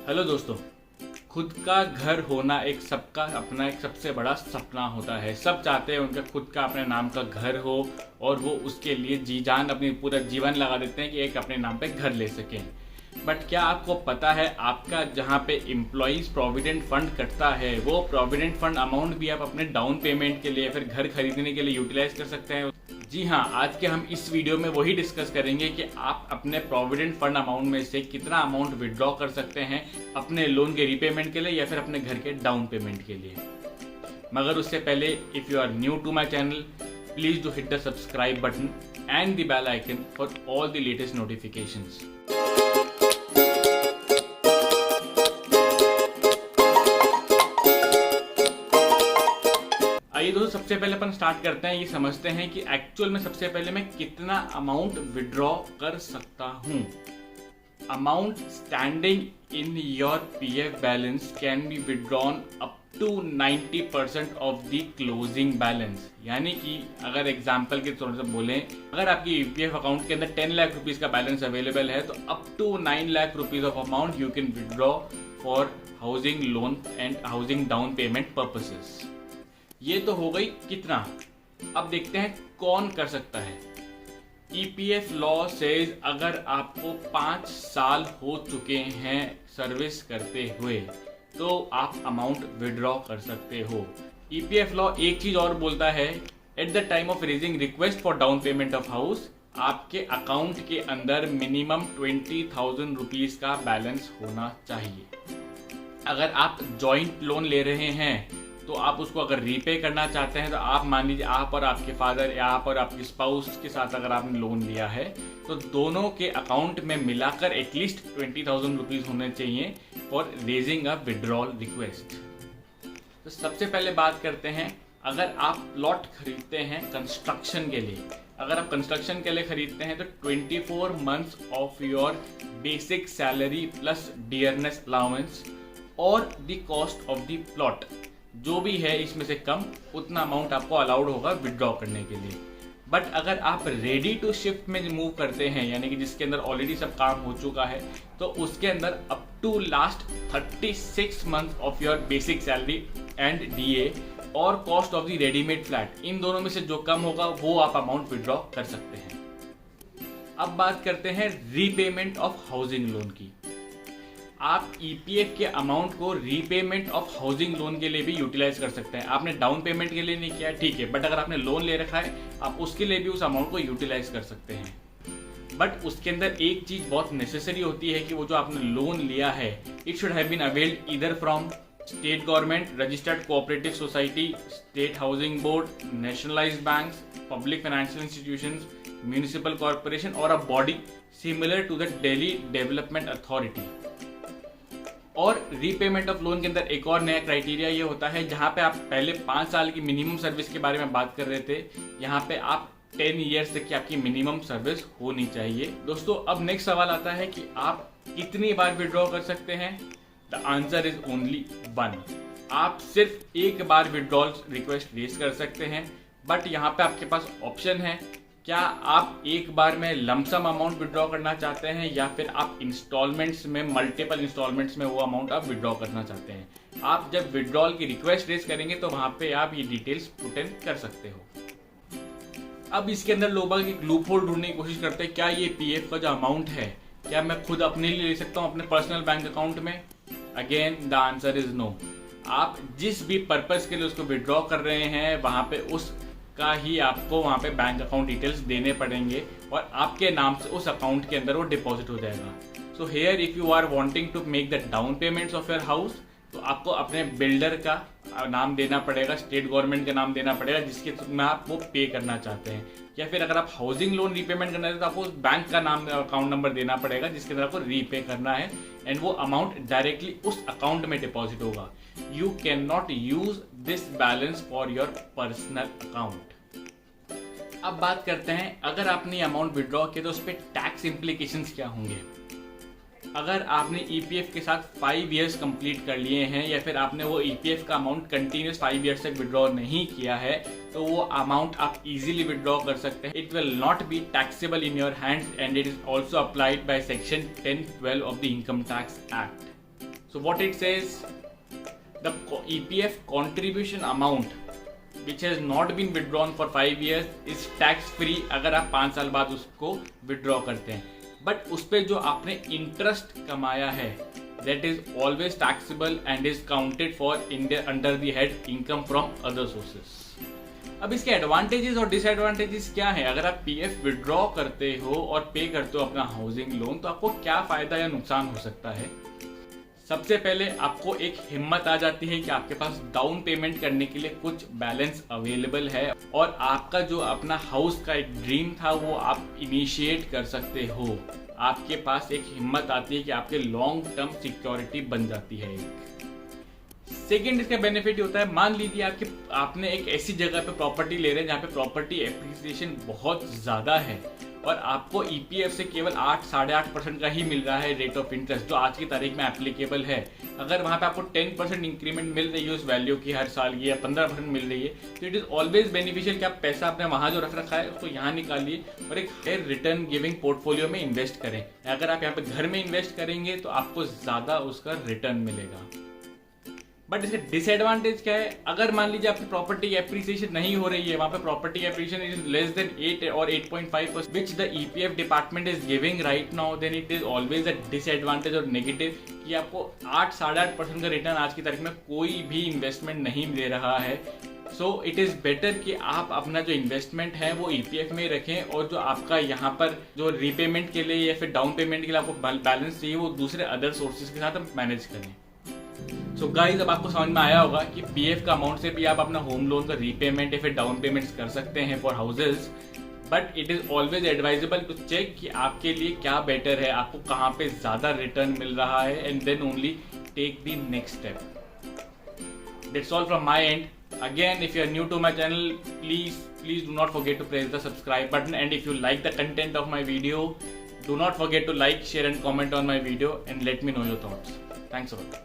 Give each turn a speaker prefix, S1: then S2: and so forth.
S1: Hello दोस्तों, खुद का घर होना एक सबका अपना एक सबसे बड़ा सपना होता है। सब चाहते हैं उनका खुद का अपने नाम का घर हो और वो उसके लिए जी जान अपनी पूरा जीवन लगा देते हैं कि एक अपने नाम पे घर ले सकें। बट क्या आपको पता है आपका जहाँ पे एम्प्लॉइज प्रोविडेंट फंड कटता है वो प्रोविडेंट फंड अमाउंट भी आप अपने डाउन पेमेंट के लिए फिर घर खरीदने के लिए यूटिलाइज कर सकते हैं। जी हाँ, आज के हम इस वीडियो में वही डिस्कस करेंगे कि आप अपने प्रोविडेंट फंड अमाउंट में से कितना अमाउंट विड्रॉ कर सकते हैं अपने लोन के रीपेमेंट के लिए या फिर अपने घर के डाउन पेमेंट के लिए। मगर उससे पहले if you are new to my channel, please do hit the subscribe button and the bell icon for all the latest notifications. आइए दोस्तों, सबसे पहले अपन स्टार्ट करते हैं, ये समझते हैं कि एक्चुअल में सबसे पहले मैं कितना अमाउंट विड्रॉ कर सकता हूं। Amount standing in your PF balance can be withdrawn up to 90% of the closing balance. यानी कि अगर एग्जांपल के तौर से बोलें, अगर आपकी ईपीएफ अकाउंट के अंदर 10 लाख रुपीस का बैलेंस अवेलेबल है तो up to 9 lakh rupees of amount you can withdraw for housing loan and housing down payment purposes. ये तो हो गई कितना। अब देखते हैं कौन कर सकता है। ईपीएफ लॉ सेज अगर आपको 5 साल हो चुके हैं सर्विस करते हुए तो आप अमाउंट विड्रॉ कर सकते हो। ईपीएफ लॉ एक चीज और बोलता है, at the time of raising request for down payment of house आपके अकाउंट के अंदर मिनिमम 20,000 रुपीज का बैलेंस होना चाहिए। अगर आप जॉइंट लोन ले रहे हैं तो आप उसको अगर रीपे करना चाहते हैं तो आप मान लीजिए आप और आपके फादर या आप और आपके स्पाउस के साथ अगर आपने लोन लिया है तो दोनों के अकाउंट में मिलाकर एटलीस्ट 20,000 रुपीज होने चाहिए for raising a withdrawal request. तो सबसे पहले बात करते हैं, अगर आप प्लॉट खरीदते हैं कंस्ट्रक्शन के लिए, अगर आप कंस्ट्रक्शन के लिए खरीदते हैं तो 24 months of your basic salary plus dearness allowance और the cost of the plot जो भी है इसमें से कम उतना अमाउंट आपको अलाउड होगा विड्रॉ करने के लिए। बट अगर आप रेडी टू शिफ्ट में मूव करते हैं, यानी कि जिसके अंदर ऑलरेडी सब काम हो चुका है, तो उसके अंदर up to last 36 month of your basic salary and DA और cost of the readymade flat, इन दोनों में से जो कम होगा वो आप अमाउंट विड्रॉ कर सकते हैं। अब बात करते हैं रीपेमेंट ऑफ हाउसिंग लोन की। आप ईपीएफ के अमाउंट को रीपेमेंट ऑफ हाउसिंग लोन के लिए भी यूटिलाइज कर सकते हैं। आपने डाउन पेमेंट के लिए नहीं किया ठीक है, बट अगर आपने लोन ले रखा है आप उसके लिए भी उस अमाउंट को यूटिलाइज कर सकते हैं। बट उसके अंदर एक चीज बहुत नेसेसरी होती है कि वो जो आपने लोन लिया है it should have been availed either from state government, registered cooperative society, state housing board, nationalised banks, public financial institutions, municipal corporation और a body similar to the Delhi development authority. और रीपेमेंट ऑफ लोन के अंदर एक और नया criteria ये होता है, जहां पे आप पहले 5 साल की मिनिमम सर्विस के बारे में बात कर रहे थे, यहाँ पे आप 10 ईयर्स तक की आपकी मिनिमम सर्विस होनी चाहिए। दोस्तों अब नेक्स्ट सवाल आता है कि आप कितनी बार विड्रॉ कर सकते हैं। The answer is only 1। आप सिर्फ एक बार विड्रॉल रिक्वेस्ट रेज कर सकते हैं। बट यहाँ पे आपके पास ऑप्शन है, क्या आप एक बार में लमसम अमाउंट विड्रॉ करना चाहते हैं या फिर आप इंस्टॉलमेंट्स में, मल्टीपल इंस्टॉलमेंट्स में वो अमाउंट आप विड्रॉ करना चाहते हैं। आप जब विड्रॉल की रिक्वेस्ट रेज करेंगे तो वहां पे आप ये डिटेल्स पुट इन कर सकते हो। अब इसके अंदर लोग एक लूप होल ढूंढने की कोशिश करते हैं, क्या ये पीएफ का जो अमाउंट है क्या मैं खुद अपने लिए ले सकता हूँ अपने पर्सनल बैंक अकाउंट में। Again the answer is no. आप जिस भी पर्पज के लिए उसको विड्रॉ कर रहे हैं वहां पे उस का ही आपको वहां पे बैंक अकाउंट डिटेल्स देने पड़ेंगे और आपके नाम से उस अकाउंट के अंदर वो डिपॉजिट हो जाएगा। So here if you are wanting to make the down payments of your house तो आपको अपने बिल्डर का नाम देना पड़ेगा, स्टेट गवर्नमेंट का नाम देना पड़ेगा जिसके में आप वो पे करना चाहते हैं। या फिर अगर आप हाउसिंग लोन रीपेमेंट करना है तो आपको बैंक का नाम, अकाउंट नंबर देना पड़ेगा जिसके अंदर आपको रीपे करना है एंड वो अमाउंट डायरेक्टली उस अकाउंट में डिपॉजिट होगा। You can not use this balance for your personal account. अब बात करते हैं, अगर आपने अमाउंट विड्रॉ किया तो उस पर टैक्स इम्प्लीकेशंस क्या होंगे। अगर आपने ईपीएफ के साथ 5 इयर्स कंप्लीट कर लिए हैं या फिर आपने वो ईपीएफ का अमाउंट कंटिन्यूस 5 इयर्स तक विड्रॉ नहीं किया है तो वो अमाउंट आप इजीली विड्रॉ कर सकते हैं। It will not be taxable in your hands and it is also applied by section 10(12) of the income tax act. So what it says, the EPF contribution amount which has not been withdrawn for 5 years is tax free अगर आप 5 साल बाद उसको withdraw करते हैं, but उस पर जो आपने इंटरेस्ट कमाया है that is always taxable and is counted for under the head income from other sources. अब इसके एडवांटेजेस और डिसएडवांटेजेस क्या है? अगर आप पीएफ विड्रॉ करते हो और पे करते हो अपना हाउसिंग लोन, तो आपको क्या फायदा या नुकसान हो सकता है? सबसे पहले आपको एक हिम्मत आ जाती है कि आपके पास डाउन पेमेंट करने के लिए कुछ बैलेंस अवेलेबल है और आपका जो अपना हाउस का एक ड्रीम था वो आप इनिशिएट कर सकते हो। आपके पास एक हिम्मत आती है कि आपके लॉन्ग टर्म सिक्योरिटी बन जाती है। सेकेंड इसका बेनिफिट होता है, मान लीजिए आपने एक ऐसी जगह पे प्रॉपर्टी ले रहे हैं जहाँ पे प्रॉपर्टी एप्रिसिएशन बहुत ज़्यादा है और आपको ईपीएफ से केवल 8-8.5% का ही मिल रहा है रेट ऑफ इंटरेस्ट, जो आज की तारीख में एप्लीकेबल है। अगर वहाँ पे आपको 10% इंक्रीमेंट मिल रही है उस वैल्यू की हर साल की, या 15% मिल रही है, तो इट इज़ ऑलवेज बेनिफिशियल कि आप पैसा आपने वहाँ जो रख रखा है उसको यहाँ निकालिए और एक हायर रिटर्न गिविंग पोर्टफोलियो में इन्वेस्ट करें। अगर आप यहाँ पे घर में इन्वेस्ट करेंगे तो आपको ज़्यादा उसका रिटर्न मिलेगा। बट इसका डिसएडवांटेज क्या है? अगर मान लीजिए आपकी प्रॉपर्टी एप्रिसिएशन नहीं हो रही है, वहां पे property appreciation is less than 8 और 8.5% which the EPF department is giving right now, then it is always a disadvantage और नेगेटिव कि आपको 8-8.5% का रिटर्न आज की तारीख में कोई भी इन्वेस्टमेंट नहीं दे रहा है। सो इट इज़ बेटर कि आप अपना जो इन्वेस्टमेंट है वो ईपीएफ में रखें और जो आपका यहाँ पर जो रीपेमेंट के लिए या फिर डाउन पेमेंट के लिए आपको बैलेंस चाहिए वो दूसरे अदर सोर्सेज के साथ मैनेज करें। सो गाइज, अब आपको समझ में आया होगा कि पीएफ का अमाउंट से भी आप अपना होम लोन का रीपेमेंट या फिर डाउन पेमेंट्स कर सकते हैं for houses, but it is always advisable to check कि आपके लिए क्या बेटर है, आपको कहाँ पे ज्यादा रिटर्न मिल रहा है, and then only take the next step. That's all from my end. Again, if you are new to my channel, please do not forget to press the subscribe button, and if you like the content of my video, do not forget to like, share and comment on my video and let me know your thoughts. Thanks a lot.